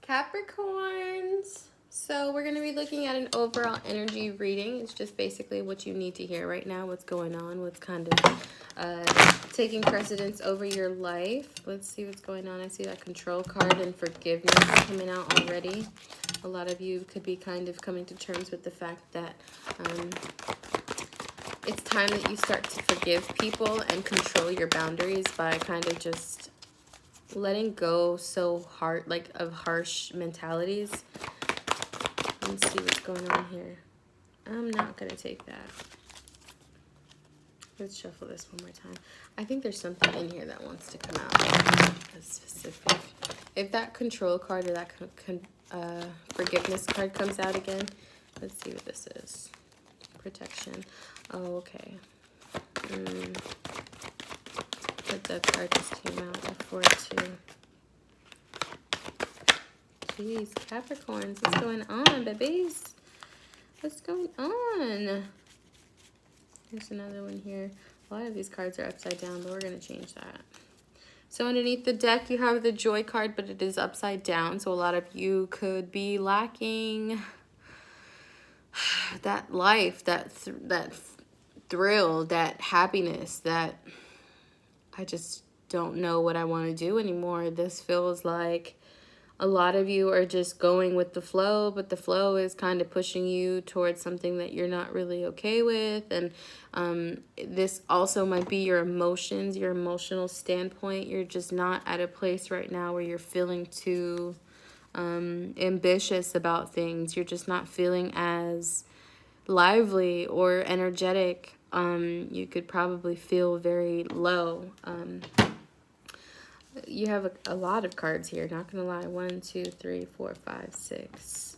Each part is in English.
Capricorns. So we're going to be looking at an overall energy reading. It's just basically what you need to hear right now, what's going on, what's kind of taking precedence over your life. Let's see what's going on. I see that control card and forgiveness coming out already. A lot of you could be kind of coming to terms with the fact that it's time that you start to forgive people and control your boundaries by kind of just letting go so hard, like of harsh mentalities. Let's see what's going on here. I'm not going to take that. Let's shuffle this one more time. I think there's something in here that wants to come out. That's specific. If that control card or that forgiveness card comes out again, let's see what this is. Protection. Oh, okay. But the card just came out before too. Jeez, Capricorns, what's going on, babies? What's going on? There's another one here. A lot of these cards are upside down, but we're going to change that. So underneath the deck, you have the Joy card, but it is upside down. So a lot of you could be lacking that life, that thrill, that happiness, that I just don't know what I want to do anymore. This feels like a lot of you are just going with the flow, but the flow is kind of pushing you towards something that you're not really okay with. And this also might be your emotions, your emotional standpoint. You're just not at a place right now where you're feeling too ambitious about things. You're just not feeling as lively or energetic. You could probably feel very low. You have a lot of cards here, not gonna lie. 1, 2, 3, 4, 5, 6.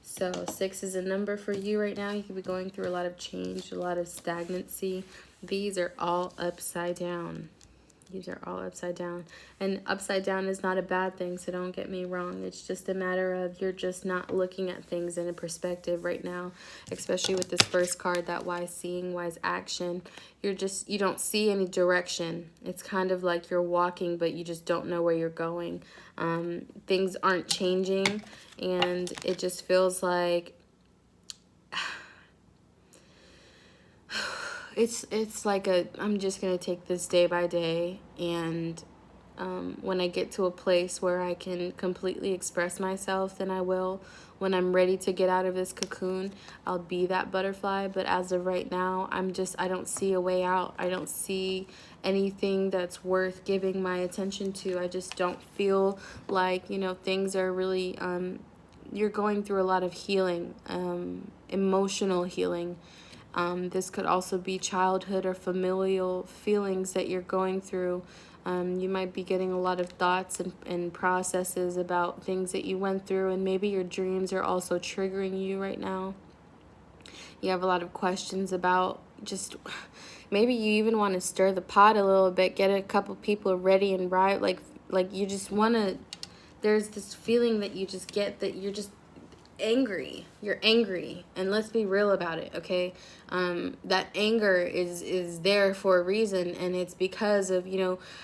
So 6 is a number for you right now. You could be going through a lot of change, a lot of stagnancy. These are all upside down. These are all upside down. And upside down is not a bad thing, so don't get me wrong. It's just a matter of you're just not looking at things in a perspective right now, especially with this first card, that wise seeing, wise action. You don't see any direction. It's kind of like you're walking, but you just don't know where you're going. Things aren't changing, and it just feels like it's like I'm just going to take this day by day, and when I get to a place where I can completely express myself, then I will. When I'm ready to get out of this cocoon, I'll be that butterfly. But as of right now, I don't see a way out. I don't see anything that's worth giving my attention to. I just don't feel like, things are really, you're going through a lot of healing, emotional healing. This could also be childhood or familial feelings that you're going through. You might be getting a lot of thoughts and processes about things that you went through, and maybe your dreams are also triggering you right now. You have a lot of questions about just, maybe you even want to stir the pot a little bit, get a couple people ready and right, like you just want to, there's this feeling that you just get that you're just angry. You're angry, and let's be real about it, okay? That anger is there for a reason, and it's because of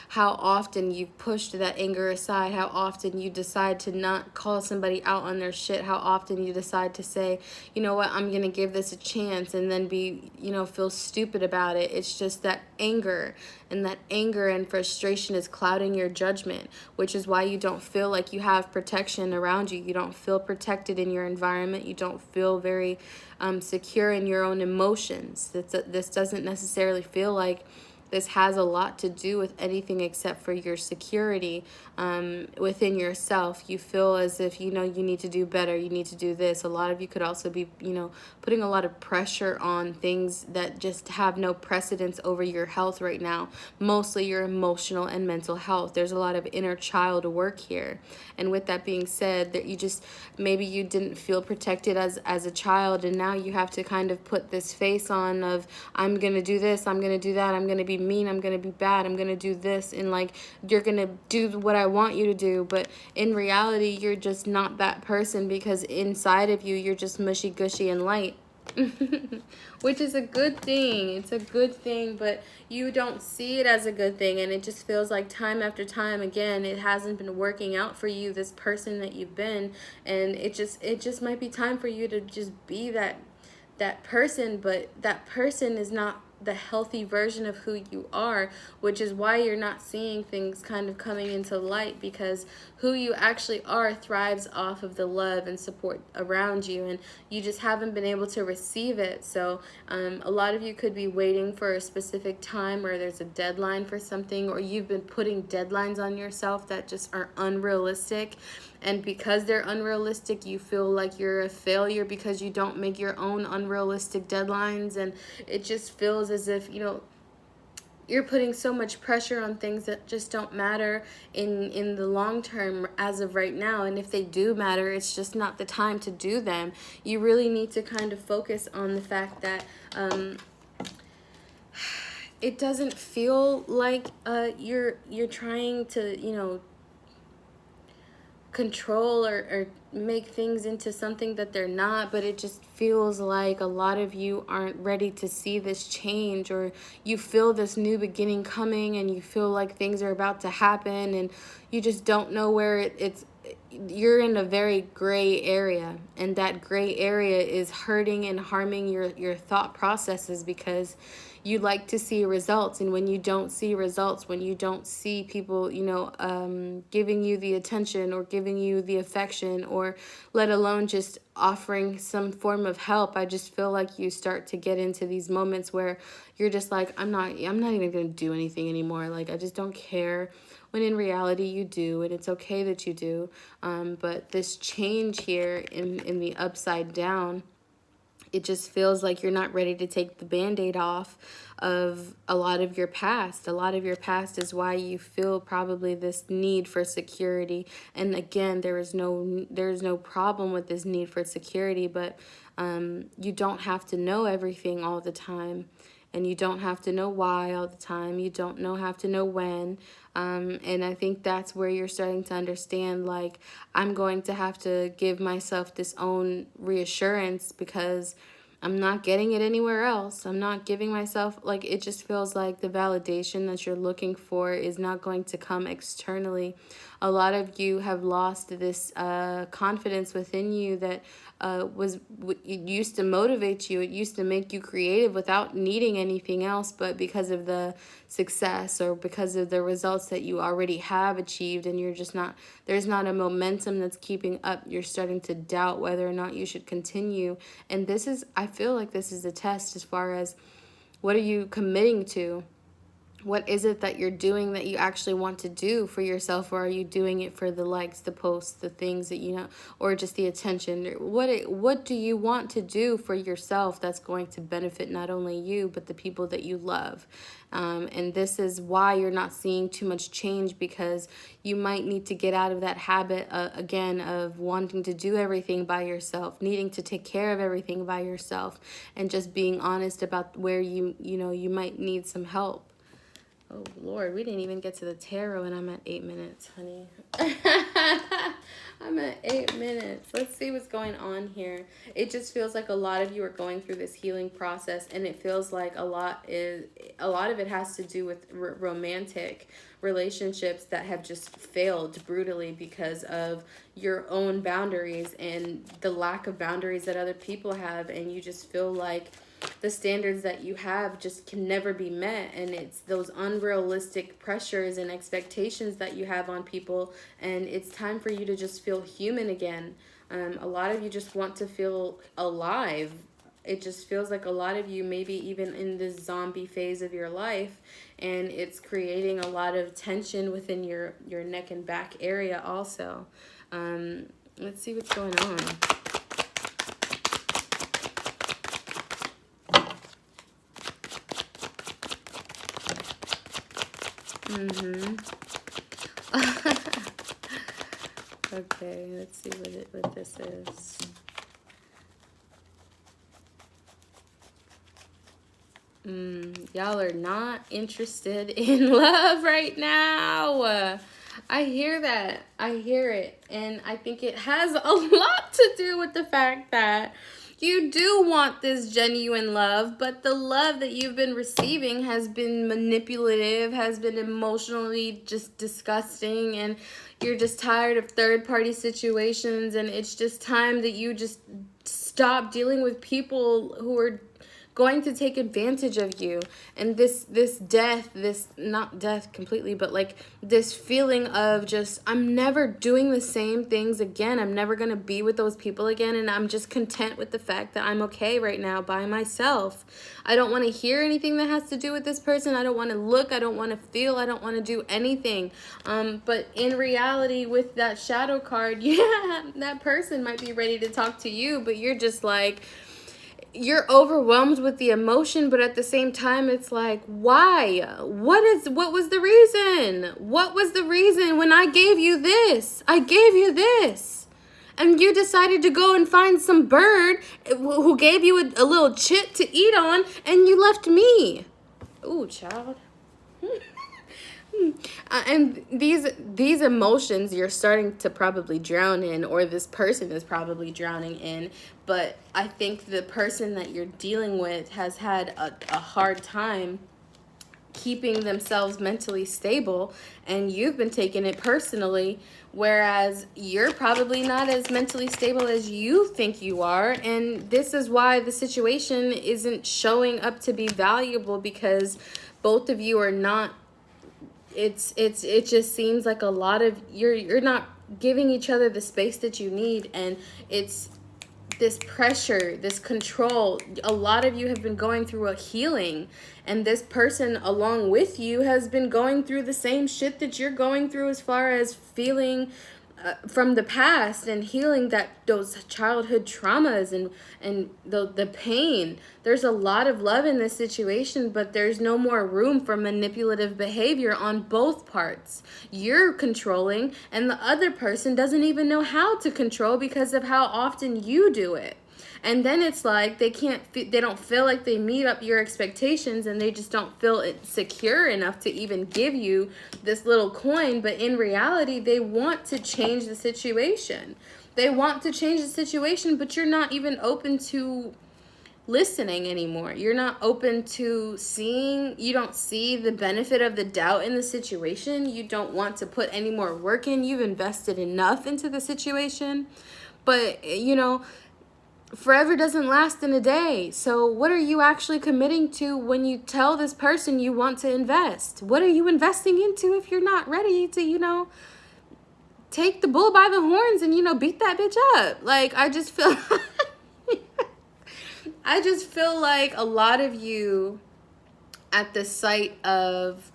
how often you've pushed that anger aside, how often you decide to not call somebody out on their shit, how often you decide to say, you know what, I'm gonna give this a chance, and then be feel stupid about it. It's just that anger, and that anger and frustration is clouding your judgment, which is why you don't feel like you have protection around you. You don't feel protected in your environment. You don't feel very secure in your own emotions. This doesn't necessarily feel like this has a lot to do with anything except for your security within yourself. You feel as if, you need to do better. You need to do this. A lot of you could also be, putting a lot of pressure on things that just have no precedence over your health right now. Mostly your emotional and mental health. There's a lot of inner child work here. And with that being said, that maybe you didn't feel protected as a child, and now you have to kind of put this face on of, I'm going to do this, I'm going to do that, I'm going to be mean, I'm going to be bad, I'm going to do this, and you're going to do what I want you to do. But in reality, you're just not that person, because inside of you, you're just mushy gushy and light. Which is a good thing. It's a good thing, but you don't see it as a good thing, and it just feels like time after time again it hasn't been working out for you, this person that you've been, and it just might be time for you to just be that person, but that person is not the healthy version of who you are, which is why you're not seeing things kind of coming into light, because who you actually are thrives off of the love and support around you, and you just haven't been able to receive it. So a lot of you could be waiting for a specific time, or there's a deadline for something, or you've been putting deadlines on yourself that just are unrealistic, and because they're unrealistic, you feel like you're a failure because you don't make your own unrealistic deadlines, and it just feels as if, you're putting so much pressure on things that just don't matter in the long term as of right now. And if they do matter, it's just not the time to do them. You really need to kind of focus on the fact that it doesn't feel like you're trying to, control or make things into something that they're not, but it just feels like a lot of you aren't ready to see this change, or you feel this new beginning coming and you feel like things are about to happen, and you just don't know where you're in a very gray area, and that gray area is hurting and harming your thought processes, because you like to see results, and when you don't see results, when you don't see people, giving you the attention or giving you the affection, or let alone just offering some form of help, I just feel like you start to get into these moments where you're just like, I'm not even going to do anything anymore. Like, I just don't care. When in reality you do, and it's okay that you do. But this change here in the upside down, it just feels like you're not ready to take the Band-Aid off of a lot of your past. A lot of your past is why you feel probably this need for security. And again, there's no problem with this need for security, but you don't have to know everything all the time. And you don't have to know why all the time. You don't have to know when. And I think that's where you're starting to understand, like, I'm going to have to give myself this own reassurance, because I'm not getting it anywhere else. I'm not giving myself, like, it just feels like the validation that you're looking for is not going to come externally. A lot of you have lost this confidence within you that it used to motivate you. It used to make you creative without needing anything else, but because of the success or because of the results that you already have achieved, and there's not a momentum that's keeping up. You're starting to doubt whether or not you should continue. And I feel like this is a test as far as, what are you committing to? What is it that you're doing that you actually want to do for yourself, or are you doing it for the likes, the posts, the things that or just the attention? What do you want to do for yourself that's going to benefit not only you but the people that you love? And this is why you're not seeing too much change, because you might need to get out of that habit again of wanting to do everything by yourself, needing to take care of everything by yourself, and just being honest about where you might need some help. Oh, Lord, we didn't even get to the tarot, and I'm at 8 minutes, honey. I'm at 8 minutes. Let's see what's going on here. It just feels like a lot of you are going through this healing process, and it feels like a lot of it has to do with romantic relationships that have just failed brutally because of your own boundaries and the lack of boundaries that other people have, and you just feel like the standards that you have just can never be met, and it's those unrealistic pressures and expectations that you have on people, and it's time for you to just feel human again. A lot of you just want to feel alive. It just feels like a lot of you maybe even in this zombie phase of your life, and it's creating a lot of tension within your neck and back area also. Let's see what's going on. Okay, let's see what this is. Y'all are not interested in love right now. I hear that. I hear it. And I think it has a lot to do with the fact that You do want this genuine love, but the love that you've been receiving has been manipulative, has been emotionally just disgusting, and you're just tired of third-party situations, and it's just time that you just stop dealing with people who are going to take advantage of you. And this death, this, not death completely, but like this feeling of just, I'm never doing the same things again, I'm never going to be with those people again, and I'm just content with the fact that I'm okay right now by myself. I don't want to hear anything that has to do with this person. I don't want to look, I don't want to feel, I don't want to do anything. But in reality, with that shadow card, yeah, that person might be ready to talk to you, but you're just like, you're overwhelmed with the emotion, but at the same time, it's like, why? What was the reason? What was the reason when I gave you this? I gave you this. And you decided to go and find some bird who gave you a little chip to eat on, and you left me. Ooh, child. And these emotions you're starting to probably drown in, or this person is probably drowning in, but I think the person that you're dealing with has had a hard time keeping themselves mentally stable, and you've been taking it personally, whereas you're probably not as mentally stable as you think you are. And this is why the situation isn't showing up to be valuable, because both of you are not, it just seems like a lot of, you're not giving each other the space that you need, and it's this pressure, this control. A lot of you have been going through a healing, and this person along with you has been going through the same shit that you're going through, as far as feeling from the past and healing those childhood traumas and the pain. There's a lot of love in this situation, but there's no more room for manipulative behavior on both parts. You're controlling, and the other person doesn't even know how to control because of how often you do it. And then it's like they don't feel like they meet up your expectations, and they just don't feel secure enough to even give you this little coin. But in reality, they want to change the situation. They want to change the situation, but you're not even open to listening anymore. You're not open to seeing. You don't see the benefit of the doubt in the situation. You don't want to put any more work in. You've invested enough into the situation. But, forever doesn't last in a day. So what are you actually committing to when you tell this person you want to invest? What are you investing into if you're not ready to, take the bull by the horns and, beat that bitch up? Like, I just feel I just feel like a lot of you, at the sight of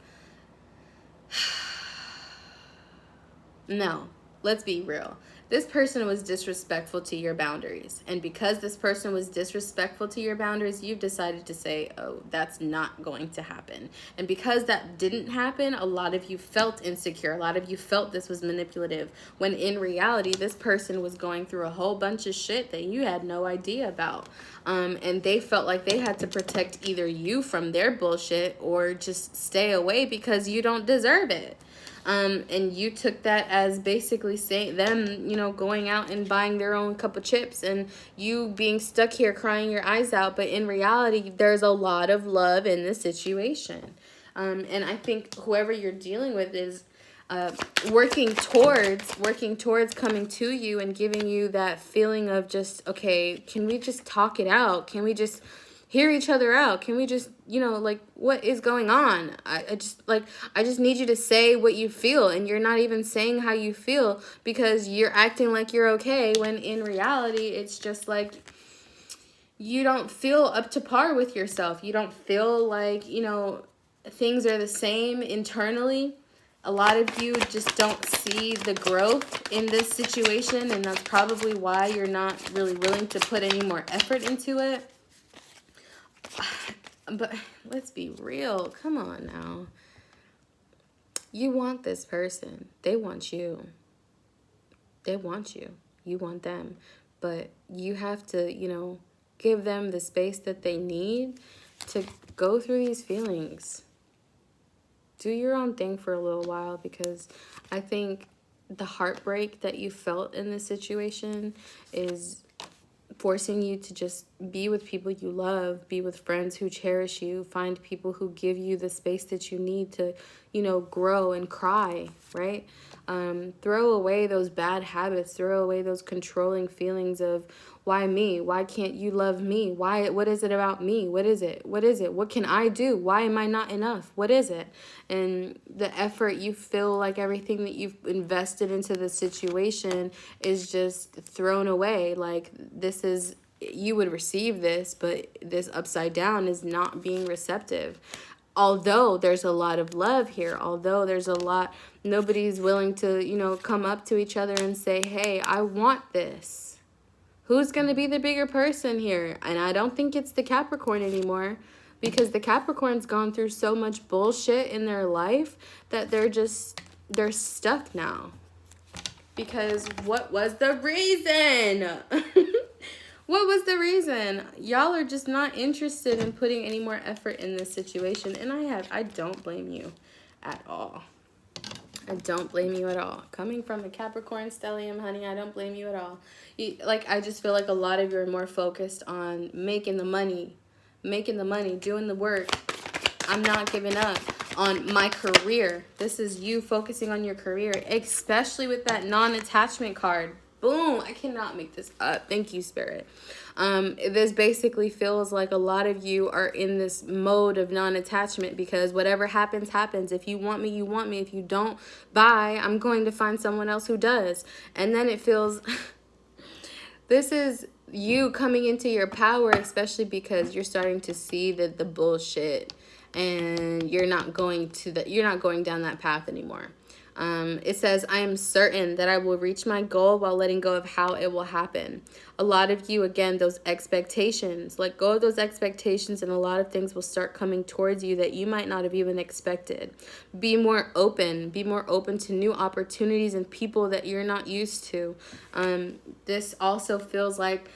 no, let's be real. This person was disrespectful to your boundaries. And because this person was disrespectful to your boundaries, you've decided to say, oh, that's not going to happen. And because that didn't happen, a lot of you felt insecure. A lot of you felt this was manipulative, when in reality, this person was going through a whole bunch of shit that you had no idea about. And they felt like they had to protect either you from their bullshit or just stay away because you don't deserve it. And you took that as basically saying them, going out and buying their own cup of chips, and you being stuck here crying your eyes out. But in reality, there's a lot of love in the situation. And I think whoever you're dealing with is working towards coming to you and giving you that feeling of just, okay, can we just talk it out? Can we just hear each other out? Can we just, what is going on? I just need you to say what you feel, and you're not even saying how you feel because you're acting like you're okay, when in reality, it's just like you don't feel up to par with yourself. You don't feel like, things are the same internally. A lot of you just don't see the growth in this situation, and that's probably why you're not really willing to put any more effort into it. But let's be real. Come on now. You want this person. They want you. They want you. You want them. But you have to, give them the space that they need to go through these feelings. Do your own thing for a little while, because I think the heartbreak that you felt in this situation is forcing you to just be with people you love, be with friends who cherish you, find people who give you the space that you need to, grow and cry, right? Throw away those bad habits, throw away those controlling feelings of, why me? Why can't you love me? What is it about me? What is it? What is it? What can I do? Why am I not enough? What is it? And the effort, you feel like everything that you've invested into the situation is just thrown away. Like, you would receive this, but this upside down is not being receptive. Although there's a lot of love here, although there's a lot, nobody's willing to, come up to each other and say, hey, I want this. Who's going to be the bigger person here? And I don't think it's the Capricorn anymore, because the Capricorn's gone through so much bullshit in their life that they're stuck now. Because what was the reason? What was the reason? Y'all are just not interested in putting any more effort in this situation. And I don't blame you at all. I don't blame you at all. Coming from a Capricorn stellium, honey, I don't blame you at all. I just feel like a lot of you are more focused on making the money, doing the work. I'm not giving up on my career. This is you focusing on your career, especially with that non-attachment card. Boom, I cannot make this up. Thank you, Spirit. This basically feels like a lot of you are in this mode of non-attachment, because whatever happens, happens. If you want me, you want me. If you don't, bye. I'm going to find someone else who does. And then it feels... This is you coming into your power, especially because you're starting to see the bullshit, and you're not going down that path anymore. It says, I am certain that I will reach my goal while letting go of how it will happen. A lot of you, again, those expectations, let go of those expectations, and a lot of things will start coming towards you that you might not have even expected. Be more open to new opportunities and people that you're not used to. This also feels like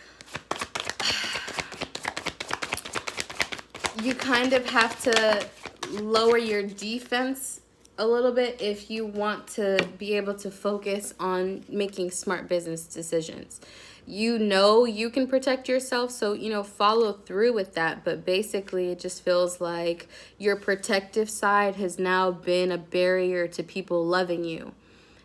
you kind of have to lower your defense a little bit if you want to be able to focus on making smart business decisions. You can protect yourself, so, follow through with that. But basically, it just feels like your protective side has now been a barrier to people loving you.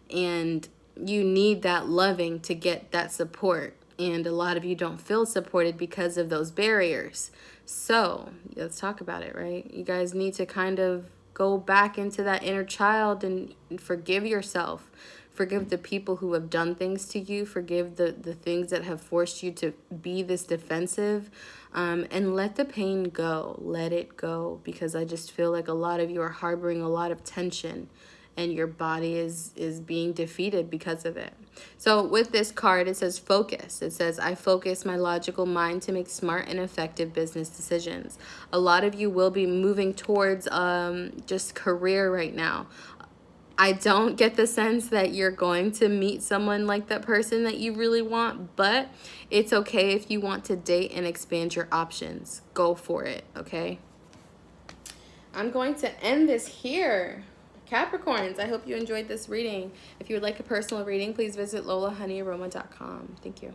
And you need that loving to get that support. And a lot of you don't feel supported because of those barriers. So let's talk about it, right? You guys need to kind of go back into that inner child and forgive yourself. Forgive the people who have done things to you. Forgive the things that have forced you to be this defensive. And let the pain go. Let it go. Because I just feel like a lot of you are harboring a lot of tension. And your body is being defeated because of it. So with this card, it says focus. It says, I focus my logical mind to make smart and effective business decisions. A lot of you will be moving towards just career right now. I don't get the sense that you're going to meet someone like that person that you really want, but it's okay if you want to date and expand your options. Go for it, okay? I'm going to end this here. Capricorns, I hope you enjoyed this reading. If you would like a personal reading, please visit lolahoneyaroma.com. Thank you.